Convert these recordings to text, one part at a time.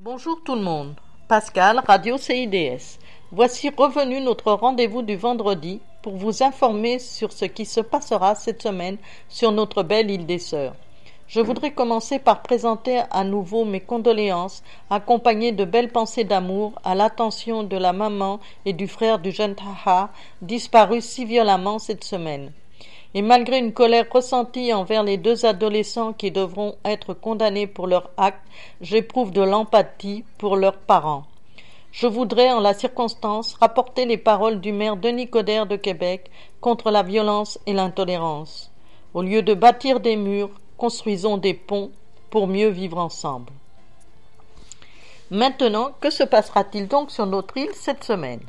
Bonjour tout le monde, Pascal, Radio CIDS. Voici revenu notre rendez-vous du vendredi pour vous informer sur ce qui se passera cette semaine sur notre belle île des Sœurs. Je voudrais commencer par présenter à nouveau mes condoléances, accompagnées de belles pensées d'amour à l'attention de la maman et du frère du jeune Taha, disparus si violemment cette semaine. Et malgré une colère ressentie envers les deux adolescents qui devront être condamnés pour leurs actes, j'éprouve de l'empathie pour leurs parents. Je voudrais, en la circonstance, rapporter les paroles du maire Denis Coderre de Québec contre la violence et l'intolérance. Au lieu de bâtir des murs, construisons des ponts pour mieux vivre ensemble. Maintenant, que se passera-t-il donc sur notre île cette semaine ?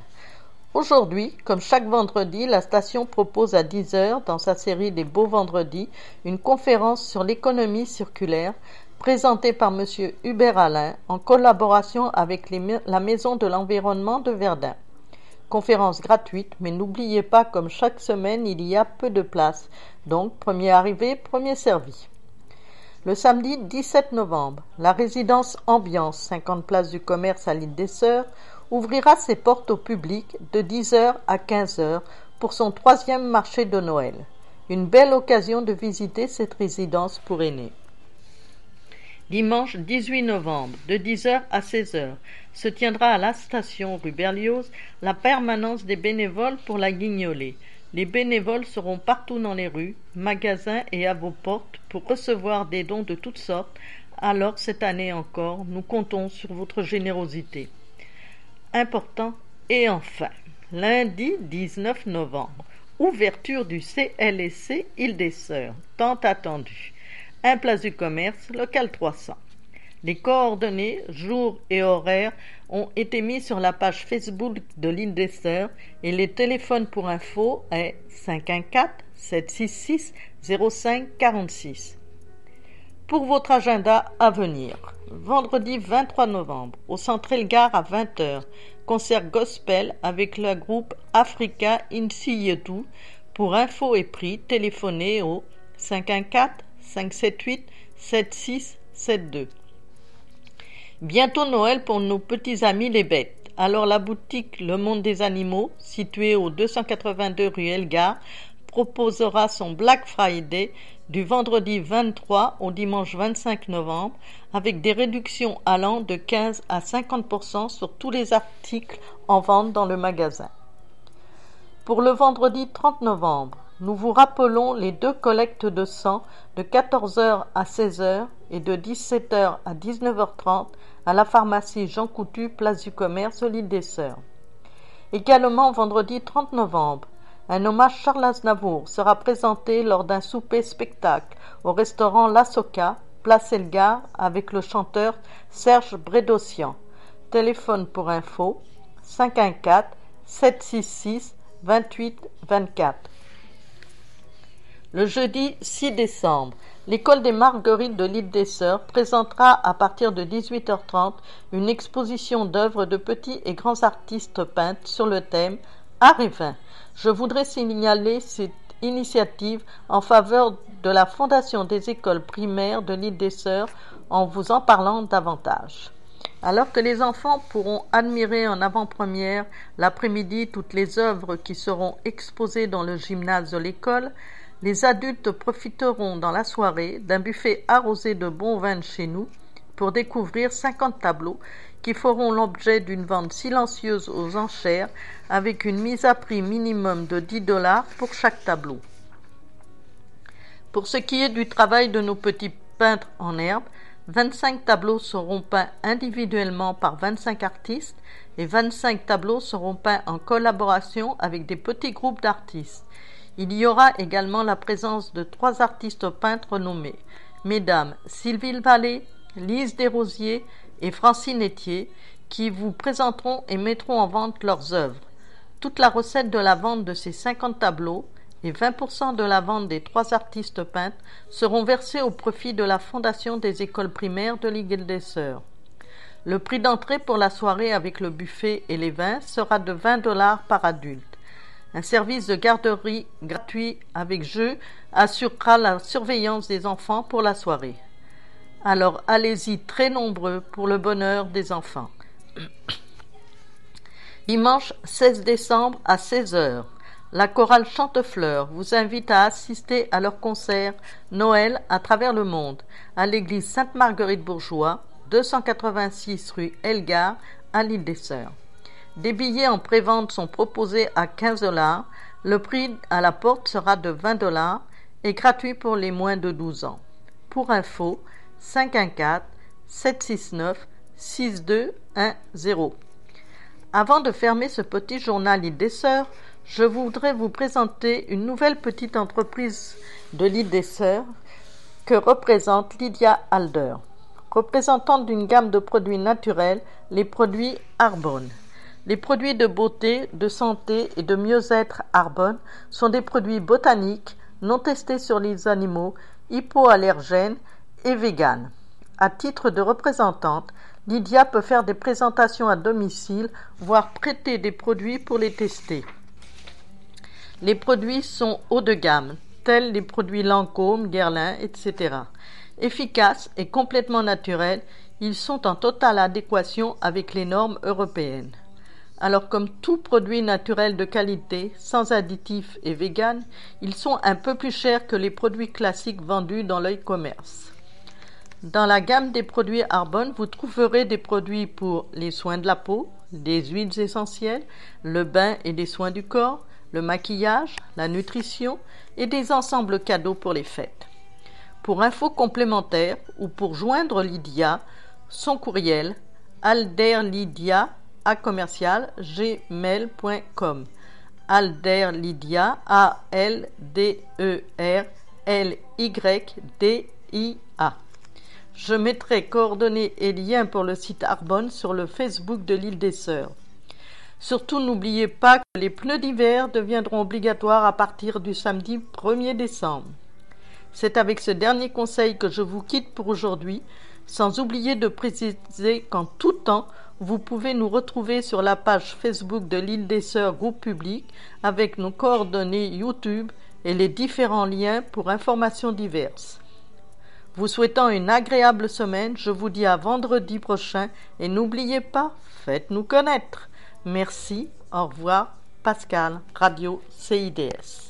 Aujourd'hui, comme chaque vendredi, la station propose à 10h, dans sa série des Beaux Vendredis, une conférence sur l'économie circulaire présentée par M. Hubert Alain en collaboration avec la Maison de l'Environnement de Verdun. Conférence gratuite, mais n'oubliez pas, comme chaque semaine, il y a peu de place, donc premier arrivé, premier servi. Le samedi 17 novembre, la résidence Ambiance, 50 places du commerce à l'île des Sœurs, ouvrira ses portes au public de 10h à 15h pour son 3e marché de Noël. Une belle occasion de visiter cette résidence pour aînés. Dimanche 18 novembre, de 10h à 16h, se tiendra à la station rue Berlioz la permanence des bénévoles pour la Guignolée. Les bénévoles seront partout dans les rues, magasins et à vos portes pour recevoir des dons de toutes sortes. Alors, cette année encore, nous comptons sur votre générosité. Important. Et enfin, lundi 19 novembre, ouverture du CLSC Île des Sœurs, tant attendu. 1 place du commerce, local 300. Les coordonnées, jours et horaires ont été mis sur la page Facebook de l'île des Sœurs et les téléphones pour info est 514-766-0546. Pour votre agenda à venir, vendredi 23 novembre, au Central Gare à 20h, concert gospel avec le groupe Africa Insietu. Pour info et prix, téléphonez au 514-578-7672. Bientôt Noël pour nos petits amis les bêtes. Alors la boutique Le Monde des Animaux, située au 282 rue Elgar, proposera son Black Friday du vendredi 23 au dimanche 25 novembre avec des réductions allant de 15 à 50% sur tous les articles en vente dans le magasin. Pour le vendredi 30 novembre, nous vous rappelons les 2 collectes de sang de 14h à 16h et de 17h à 19h30 à la pharmacie Jean Coutu, place du commerce, l'île des Sœurs. Également vendredi 30 novembre, un hommage Charles Aznavour sera présenté lors d'un souper spectacle au restaurant La Soca, place Elgar, avec le chanteur Serge Brédossian. Téléphone pour info 514-766-2824. Le jeudi 6 décembre, l'école des Marguerites de l'île des Sœurs présentera à partir de 18h30 une exposition d'œuvres de petits et grands artistes peintres sur le thème Art et vin. Je voudrais signaler cette initiative en faveur de la Fondation des écoles primaires de l'île des Sœurs en vous en parlant davantage. Alors que les enfants pourront admirer en avant-première l'après-midi toutes les œuvres qui seront exposées dans le gymnase de l'école, les adultes profiteront dans la soirée d'un buffet arrosé de bon vin de chez nous pour découvrir 50 tableaux qui feront l'objet d'une vente silencieuse aux enchères avec une mise à prix minimum de $10 pour chaque tableau. Pour ce qui est du travail de nos petits peintres en herbe, 25 tableaux seront peints individuellement par 25 artistes et 25 tableaux seront peints en collaboration avec des petits groupes d'artistes. Il y aura également la présence de 3 artistes peintres nommés, mesdames Sylvie Vallée, Lise Desrosiers et Francine Etier, qui vous présenteront et mettront en vente leurs œuvres. Toute la recette de la vente de ces 50 tableaux et 20% de la vente des 3 artistes peintres seront versés au profit de la Fondation des écoles primaires de l'île des Sœurs. Le prix d'entrée pour la soirée avec le buffet et les vins sera de $20 par adulte. Un service de garderie gratuit avec jeu assurera la surveillance des enfants pour la soirée. Alors allez-y très nombreux pour le bonheur des enfants. Dimanche 16 décembre à 16 heures, la chorale Chantefleur vous invite à assister à leur concert Noël à travers le monde à l'église Sainte-Marguerite-Bourgeois, 286 rue Elgar à l'île des Sœurs. Des billets en prévente sont proposés à 15 $. Le prix à la porte sera de 20 $ et gratuit pour les moins de 12 ans. Pour info, 514 769 6210. Avant de fermer ce petit journal Île des Sœurs, je voudrais vous présenter une nouvelle petite entreprise de l'Île des Sœurs que représente Lydia Alder, représentante d'une gamme de produits naturels, les produits Arbonne. Les produits de beauté, de santé et de mieux-être Arbonne sont des produits botaniques non testés sur les animaux, hypoallergènes et véganes. À titre de représentante, Lydia peut faire des présentations à domicile, voire prêter des produits pour les tester. Les produits sont haut de gamme, tels les produits Lancôme, Guerlain, etc. Efficaces et complètement naturels, ils sont en totale adéquation avec les normes européennes. Alors comme tout produit naturel de qualité, sans additifs et vegan, ils sont un peu plus chers que les produits classiques vendus dans l'e-commerce. Dans la gamme des produits Arbonne, vous trouverez des produits pour les soins de la peau, des huiles essentielles, le bain et les soins du corps, le maquillage, la nutrition et des ensembles cadeaux pour les fêtes. Pour infos complémentaires ou pour joindre Lydia, son courriel alderlydia@gmail.com. Alderlydia, ALDERLYDIA. Je mettrai coordonnées et liens pour le site Arbonne sur le Facebook de l'Île des Sœurs. Surtout, n'oubliez pas que les pneus d'hiver deviendront obligatoires à partir du samedi 1er décembre. C'est avec ce dernier conseil que je vous quitte pour aujourd'hui, sans oublier de préciser qu'en tout temps, vous pouvez nous retrouver sur la page Facebook de l'Île des Sœurs Groupe Public avec nos coordonnées YouTube et les différents liens pour informations diverses. Vous souhaitant une agréable semaine, je vous dis à vendredi prochain et n'oubliez pas, faites-nous connaître. Merci, au revoir, Pascal, Radio CIDS.